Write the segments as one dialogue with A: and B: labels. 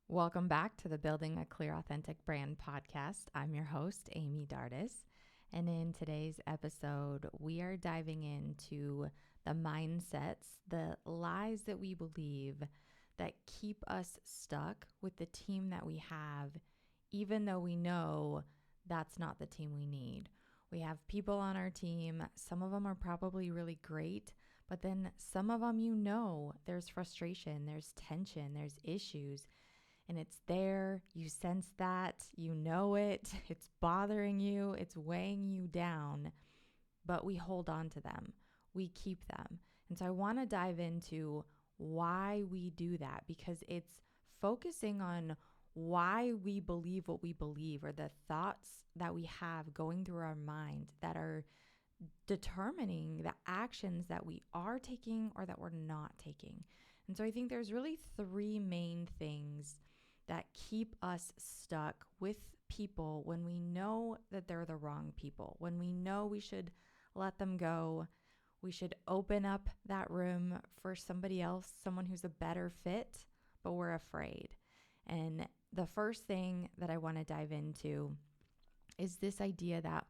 A: Welcome back to the Building a Clear, Authentic Brand podcast. I'm your host, Amy Dardis. And in today's episode, we are diving into the mindsets, the lies that we believe that keep us stuck with the team that we have, even though we know that's not the team we need. We have people on our team. Some of them are probably really great, but then some of them, there's frustration, there's tension, there's issues. And it's there, you sense that, you know it, it's bothering you, it's weighing you down, but we hold on to them, we keep them. And so I want to dive into why we do that, because it's focusing on why we believe what we believe, or the thoughts that we have going through our mind that are determining the actions that we are taking or that we're not taking. And so I think there's really three main things that keep us stuck with people when we know that they're the wrong people, when we know we should let them go, we should open up that room for somebody else, someone who's a better fit, but we're afraid. And the first thing that I want to dive into is this idea that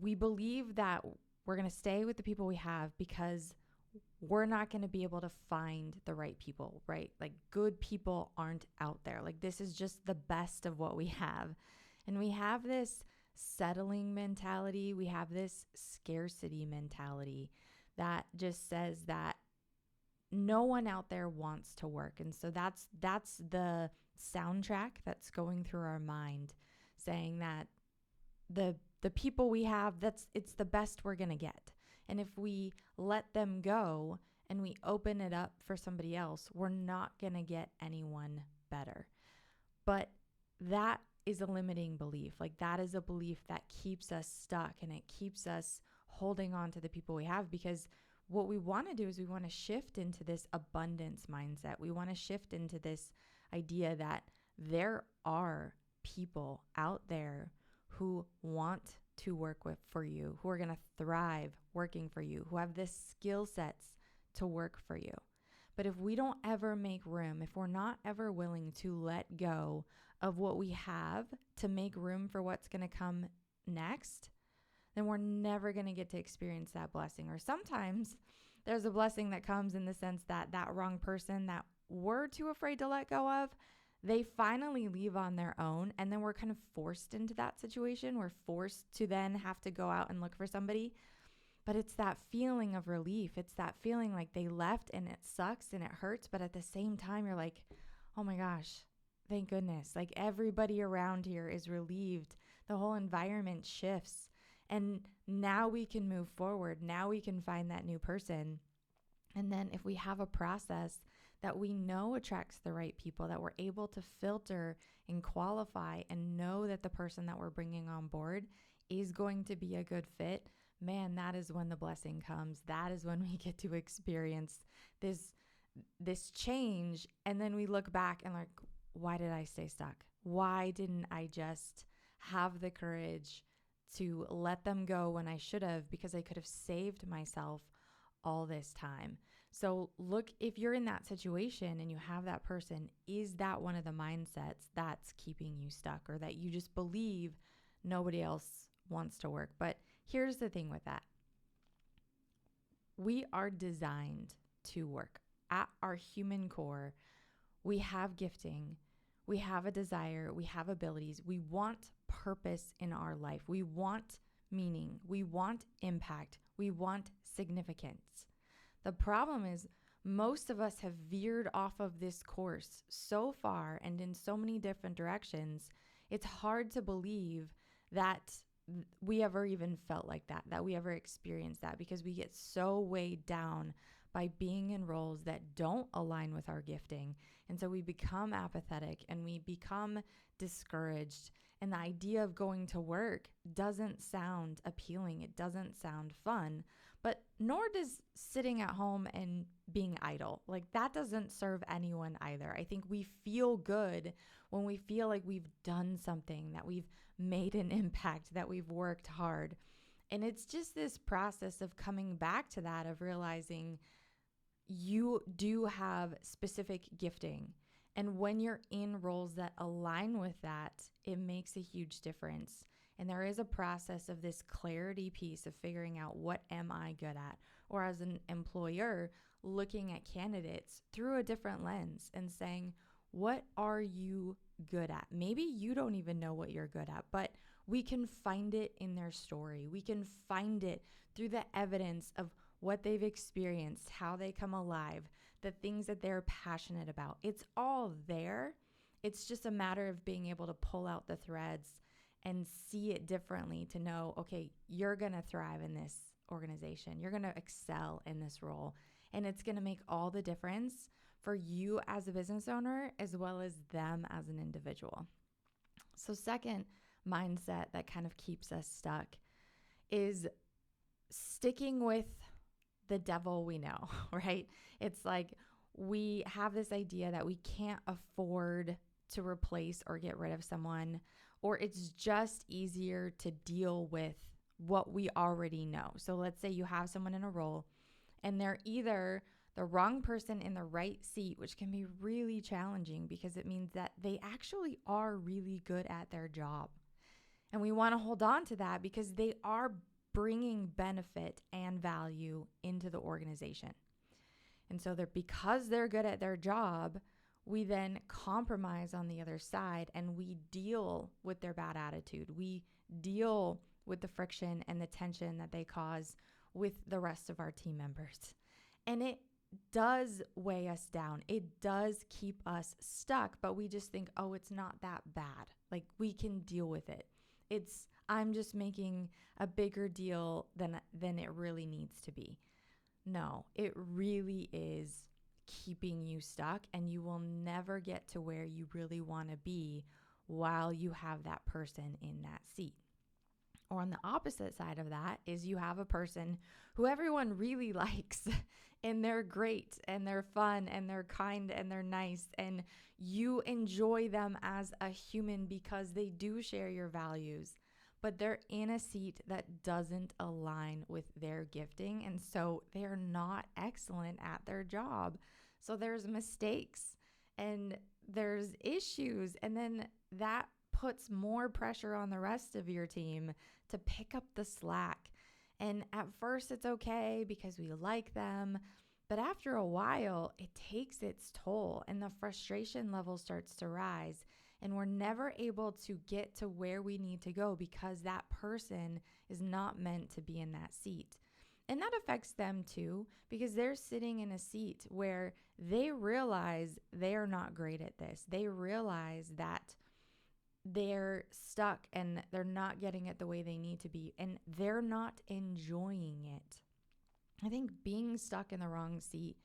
A: we believe that we're going to stay with the people we have because we're not going to be able to find the right people, right? Like, good people aren't out there. Like, this is just the best of what we have. And we have this settling mentality. We have this scarcity mentality that just says that no one out there wants to work. And so that's the soundtrack that's going through our mind, saying that the people we have, it's the best we're going to get. And if we let them go and we open it up for somebody else, we're not going to get anyone better. But that is a limiting belief. Like, that is a belief that keeps us stuck, and it keeps us holding on to the people we have, because what we want to do is we want to shift into this abundance mindset. We want to shift into this idea that there are people out there who want to work with for you, who are going to thrive working for you, who have the skill sets to work for you. But if we don't ever make room, if we're not ever willing to let go of what we have to make room for what's going to come next, then we're never going to get to experience that blessing. Or sometimes there's a blessing that comes in the sense that that wrong person that we're too afraid to let go of, they finally leave on their own, and then we're kind of forced into that situation. We're forced to then have to go out and look for somebody. But it's that feeling of relief. It's that feeling like they left and it sucks and it hurts. But at the same time, you're like, oh my gosh, thank goodness. Like, everybody around here is relieved. The whole environment shifts. And now we can move forward. Now we can find that new person. And then if we have a process that we know attracts the right people, that we're able to filter and qualify and know that the person that we're bringing on board is going to be a good fit, man, that is when the blessing comes. That is when we get to experience this change. And then we look back and like, why did I stay stuck? Why didn't I just have the courage to let them go when I should have? Because I could have saved myself all this time. So look, if you're in that situation and you have that person, is that one of the mindsets that's keeping you stuck, or that you just believe nobody else wants to work? But here's the thing with that. We are designed to work. At our human core, we have gifting, we have a desire, we have abilities, we want purpose in our life, we want meaning, we want impact, we want significance. The problem is most of us have veered off of this course so far and in so many different directions. It's hard to believe that we ever even felt like that we ever experienced that, because we get so weighed down by being in roles that don't align with our gifting. And so we become apathetic and we become discouraged. And the idea of going to work doesn't sound appealing. It doesn't sound fun, but nor does sitting at home and being idle. Like, that doesn't serve anyone either. I think we feel good when we feel like we've done something, that we've made an impact, that we've worked hard. And it's just this process of coming back to that, of realizing you do have specific gifting And when you're in roles that align with that, it makes a huge difference. And there is a process of this clarity piece of figuring out, what am I good at? Or as an employer, looking at candidates through a different lens and saying, what are you good at? Maybe you don't even know what you're good at, but we can find it in their story. We can find it through the evidence of what they've experienced, how they come alive, the things that they're passionate about. It's all there. It's just a matter of being able to pull out the threads and see it differently to know, okay, you're going to thrive in this organization. You're going to excel in this role. And it's going to make all the difference for you as a business owner as well as them as an individual. So second mindset that kind of keeps us stuck is sticking with the devil we know, right? It's like we have this idea that we can't afford to replace or get rid of someone, or it's just easier to deal with what we already know. So let's say you have someone in a role and they're either the wrong person in the right seat, which can be really challenging because it means that they actually are really good at their job. And we want to hold on to that because they are bringing benefit and value into the organization. And so because they're good at their job, we then compromise on the other side and we deal with their bad attitude. We deal with the friction and the tension that they cause with the rest of our team members. And it does weigh us down. It does keep us stuck, but we just think, oh, it's not that bad. Like, we can deal with it. I'm just making a bigger deal than it really needs to be. No, it really is keeping you stuck, and you will never get to where you really want to be while you have that person in that seat. Or on the opposite side of that is you have a person who everyone really likes and they're great and they're fun and they're kind and they're nice and you enjoy them as a human because they do share your values, but they're in a seat that doesn't align with their gifting, and so they're not excellent at their job. So there's mistakes and there's issues, and then that puts more pressure on the rest of your team to pick up the slack. And at first it's okay because we like them, but after a while it takes its toll and the frustration level starts to rise, and we're never able to get to where we need to go because that person is not meant to be in that seat. And that affects them too, because they're sitting in a seat where they realize they are not great at this. They realize that they're stuck and they're not getting it the way they need to be, and they're not enjoying it. I think being stuck in the wrong seat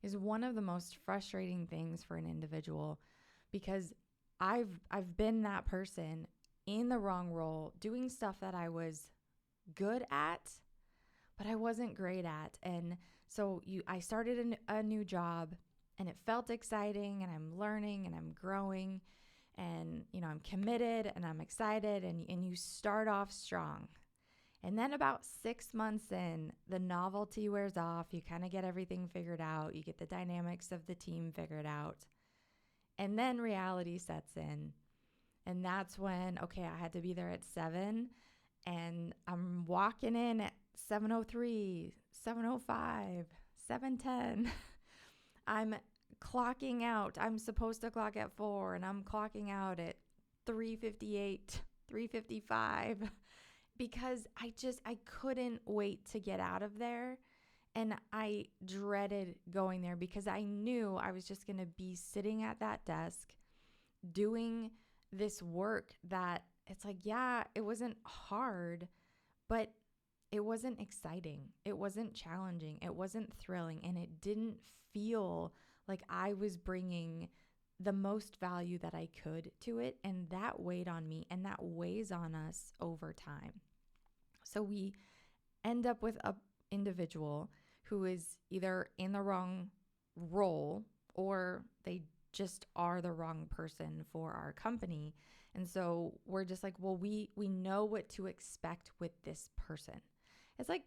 A: is one of the most frustrating things for an individual, because I've been that person in the wrong role, doing stuff that I was good at, but I wasn't great at. And so I started a new job and it felt exciting, and I'm learning and I'm growing, and I'm committed and I'm excited, and you start off strong. And then about 6 months in, the novelty wears off. You kind of get everything figured out. You get the dynamics of the team figured out. And then reality sets in. And that's when, okay, I had to be there at 7, and I'm walking in at 7:03, 7:05, 7:10. I'm clocking out. I'm supposed to clock at 4, and I'm clocking out at 3:58, 3:55, because I couldn't wait to get out of there. And I dreaded going there because I knew I was just going to be sitting at that desk doing this work that it's like, yeah, it wasn't hard, but it wasn't exciting. It wasn't challenging. It wasn't thrilling. And it didn't feel like I was bringing the most value that I could to it. And that weighed on me, and that weighs on us over time. So we end up with an individual who is either in the wrong role or they just are the wrong person for our company. And so we're just like, well, we know what to expect with this person. It's like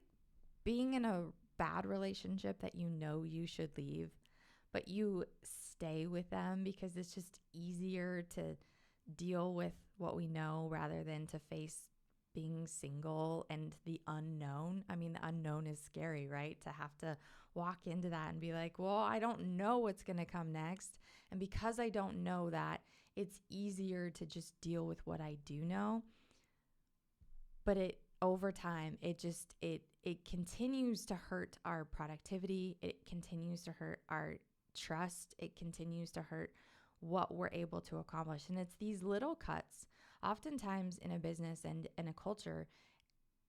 A: being in a bad relationship that you know you should leave, but you stay with them because it's just easier to deal with what we know rather than to face being single and the unknown. I mean, the unknown is scary, right? To have to walk into that and be like, well, I don't know what's going to come next. And because I don't know that, it's easier to just deal with what I do know. But it over time, it continues to hurt our productivity. It continues to hurt our trust. It continues to hurt what we're able to accomplish. And it's these little cuts. Oftentimes in a business and in a culture,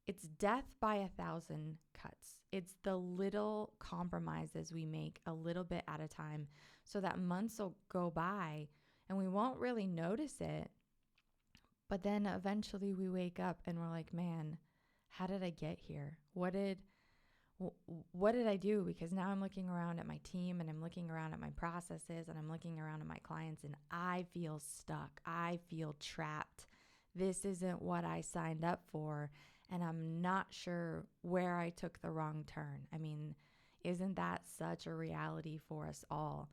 A: it's death by 1,000 cuts. It's the little compromises we make a little bit at a time so that months will go by and we won't really notice it. But then eventually we wake up and we're like, man, how did I get here? What did I do? Because now I'm looking around at my team and I'm looking around at my processes and I'm looking around at my clients and I feel stuck. I feel trapped. This isn't what I signed up for. And I'm not sure where I took the wrong turn. I mean, isn't that such a reality for us all?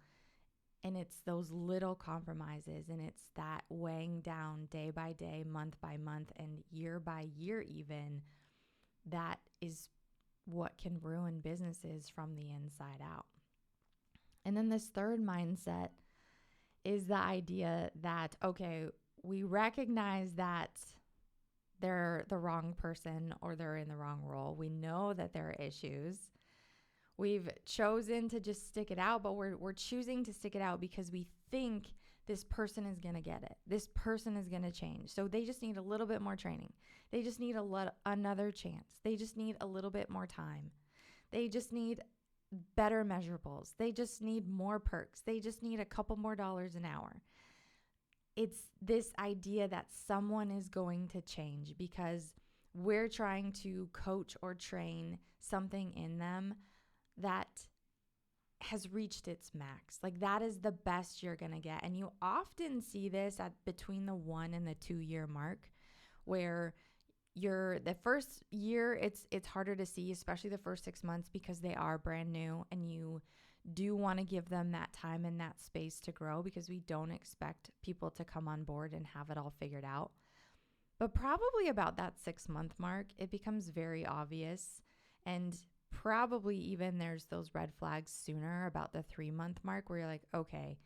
A: And it's those little compromises and it's that weighing down day by day, month by month, and year by year even, that is what can ruin businesses from the inside out. And then this third mindset is the idea that, okay, we recognize that they're the wrong person or they're in the wrong role. We know that there are issues. We've chosen to just stick it out, but we're choosing to stick it out because we think this person is going to get it. This person is going to change. So they just need a little bit more training. They just need another chance. They just need a little bit more time. They just need better measurables. They just need more perks. They just need a couple more dollars an hour. It's this idea that someone is going to change because we're trying to coach or train something in them that has reached its max. Like that is the best you're going to get. And you often see this at between the 1 and the 2 year mark where the first year it's harder to see, especially the first 6 months because they are brand new and you do want to give them that time and that space to grow because we don't expect people to come on board and have it all figured out. But probably about that 6-month mark, it becomes very obvious, and probably even there's those red flags sooner about the 3-month mark where you're like, okay,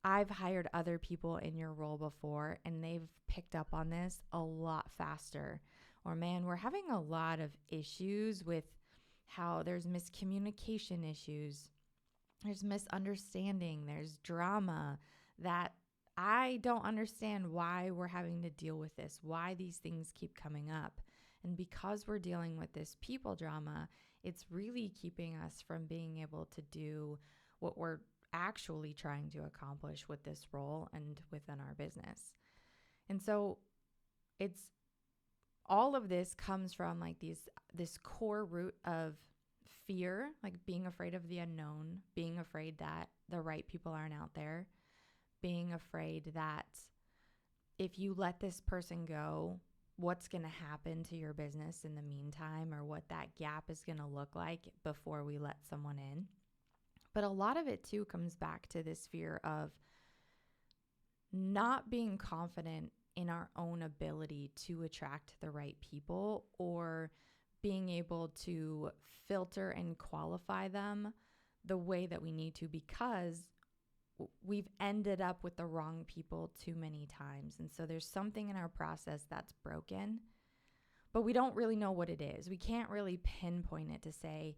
A: I've hired other people in your role before and they've picked up on this a lot faster. Or man, we're having a lot of issues with how there's miscommunication issues. There's misunderstanding. There's drama that I don't understand why we're having to deal with this, why these things keep coming up. And because we're dealing with this people drama, it's really keeping us from being able to do what we're actually trying to accomplish with this role and within our business. And so it's all of this comes from like this core root of fear, like being afraid of the unknown, being afraid that the right people aren't out there, being afraid that if you let this person go, what's going to happen to your business in the meantime, or what that gap is going to look like before we let someone in. But a lot of it too comes back to this fear of not being confident in our own ability to attract the right people or being able to filter and qualify them the way that we need to because we've ended up with the wrong people too many times. And so there's something in our process that's broken, but we don't really know what it is. We can't really pinpoint it to say,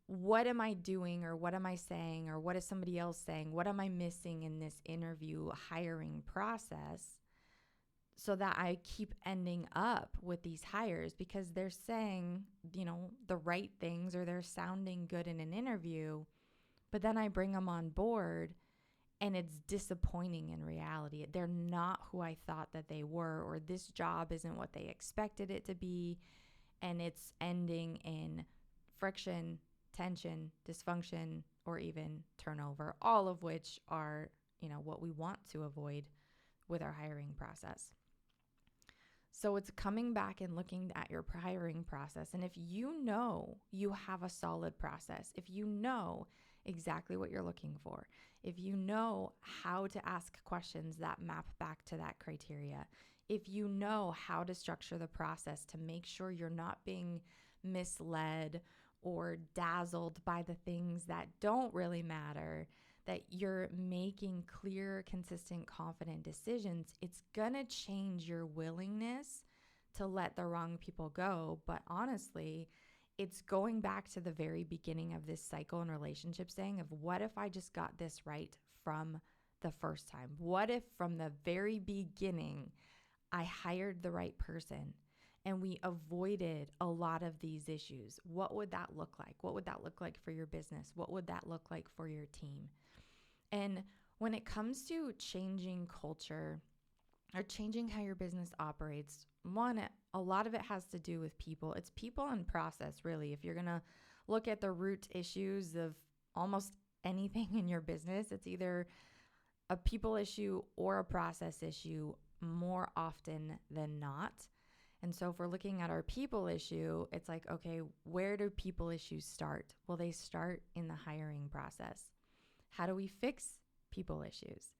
A: what am I doing or what am I saying or what is somebody else saying? What am I missing in this interview hiring process so that I keep ending up with these hires because they're saying, the right things or they're sounding good in an interview, but then I bring them on board and it's disappointing in reality. They're not who I thought that they were, or this job isn't what they expected it to be. And it's ending in friction, tension, dysfunction, or even turnover, all of which are, what we want to avoid with our hiring process. So it's coming back and looking at your hiring process. And if you know you have a solid process, if you know exactly what you're looking for, if you know how to ask questions that map back to that criteria, if you know how to structure the process to make sure you're not being misled or dazzled by the things that don't really matter, that you're making clear, consistent, confident decisions, it's gonna change your willingness to let the wrong people go. But honestly, it's going back to the very beginning of this cycle in relationships saying of what if I just got this right from the first time? What if from the very beginning I hired the right person and we avoided a lot of these issues? What would that look like? What would that look like for your business? What would that look like for your team? And when it comes to changing culture or changing how your business operates, one, a lot of it has to do with people. It's people and process, really. If you're going to look at the root issues of almost anything in your business, it's either a people issue or a process issue more often than not. And so if we're looking at our people issue, it's like, okay, where do people issues start? Well, they start in the hiring process. How do we fix people issues?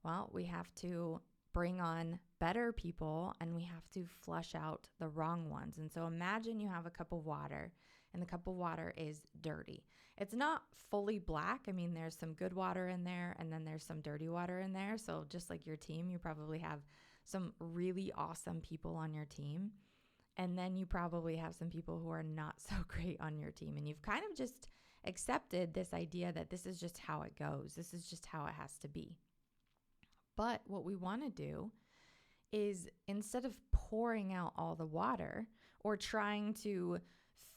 A: Well, we have to bring on better people and we have to flush out the wrong ones. And so imagine you have a cup of water and the cup of water is dirty. It's not fully black. I mean, there's some good water in there and then there's some dirty water in there. So just like your team, you probably have some really awesome people on your team. And then you probably have some people who are not so great on your team. And you've kind of just accepted this idea that this is just how it goes. This is just how it has to be. But what we want to do is instead of pouring out all the water or trying to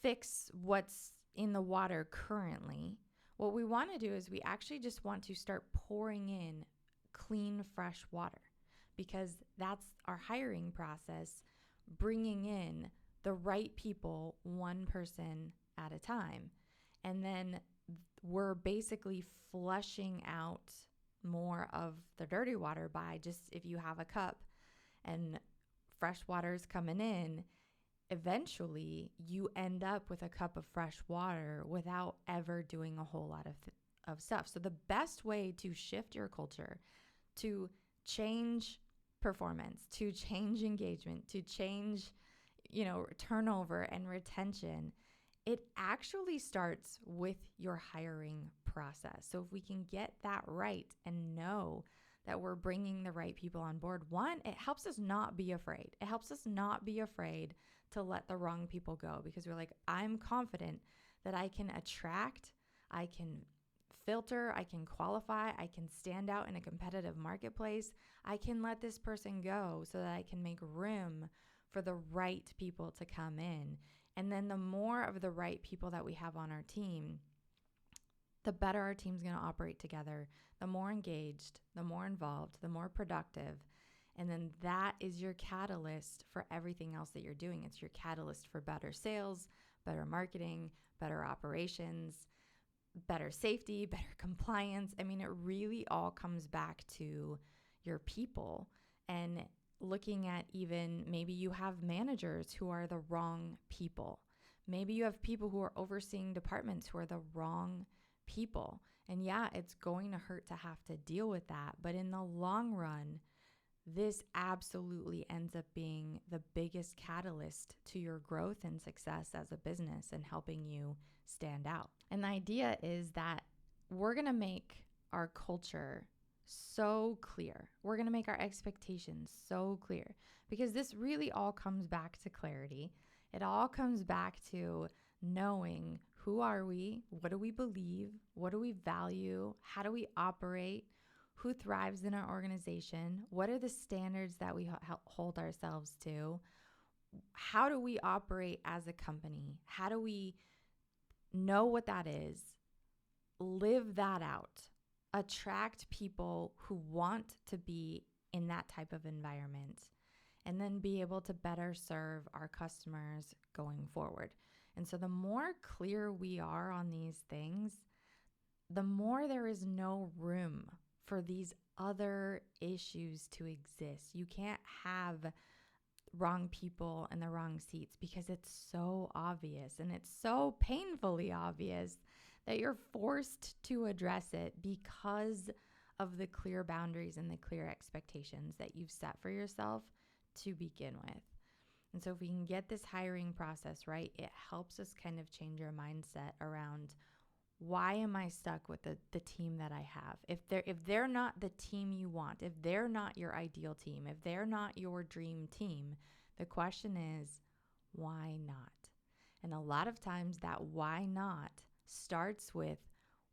A: fix what's in the water currently, what we want to do is we actually just want to start pouring in clean, fresh water, because that's our hiring process, bringing in the right people, one person at a time. And then we're basically flushing out more of the dirty water by just, if you have a cup and fresh water is coming in, eventually you end up with a cup of fresh water without ever doing a whole lot of stuff. So the best way to shift your culture, to change performance, to change engagement, to change, turnover and retention, it actually starts with your hiring process. So if we can get that right and know that we're bringing the right people on board, one, it helps us not be afraid. It helps us not be afraid to let the wrong people go, because we're like, I'm confident that I can attract, I can filter, I can qualify, I can stand out in a competitive marketplace. I can let this person go so that I can make room for the right people to come in. And then the more of the right people that we have on our team, the better our team's going to operate together, the more engaged, the more involved, the more productive. And then that is your catalyst for everything else that you're doing. It's your catalyst for better sales, better marketing, better operations, better safety, better compliance. I mean, it really all comes back to your people. And looking at, even maybe you have managers who are the wrong people. Maybe you have people who are overseeing departments who are the wrong people. And yeah, it's going to hurt to have to deal with that. But in the long run, this absolutely ends up being the biggest catalyst to your growth and success as a business and helping you stand out. And the idea is that we're going to make our culture so clear. We're going to make our expectations so clear, because this really all comes back to clarity. It all comes back to knowing, who are we? What do we believe? What do we value? How do we operate? Who thrives in our organization? What are the standards that we hold ourselves to? How do we operate as a company? How do we know what that is? Live that out. Attract people who want to be in that type of environment, and then be able to better serve our customers going forward. And so the more clear we are on these things, the more there is no room for these other issues to exist. You can't have wrong people in the wrong seats, because it's so obvious, and it's so painfully obvious that you're forced to address it because of the clear boundaries and the clear expectations that you've set for yourself to begin with. And so if we can get this hiring process right, it helps us kind of change our mindset around, why am I stuck with the team that I have? If they're not the team you want, if they're not your ideal team, if they're not your dream team, the question is, why not? And a lot of times that why not starts with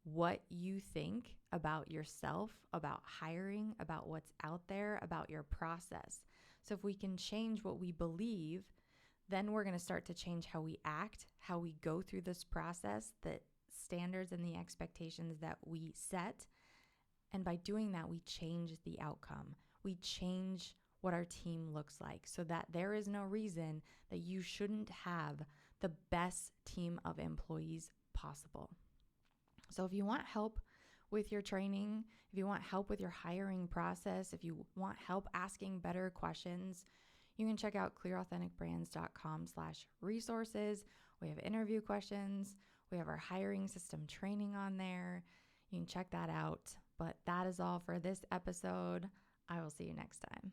A: what you think about yourself, about hiring, about what's out there, about your process. So if we can change what we believe, then we're going to start to change how we act, how we go through this process, the standards and the expectations that we set. And by doing that, we change the outcome. We change what our team looks like, so that there is no reason that you shouldn't have the best team of employees possible. So if you want help with your training, if you want help with your hiring process, if you want help asking better questions, you can check out clearauthenticbrands.com/resources. We have interview questions. We have our hiring system training on there. You can check that out. But that is all for this episode. I will see you next time.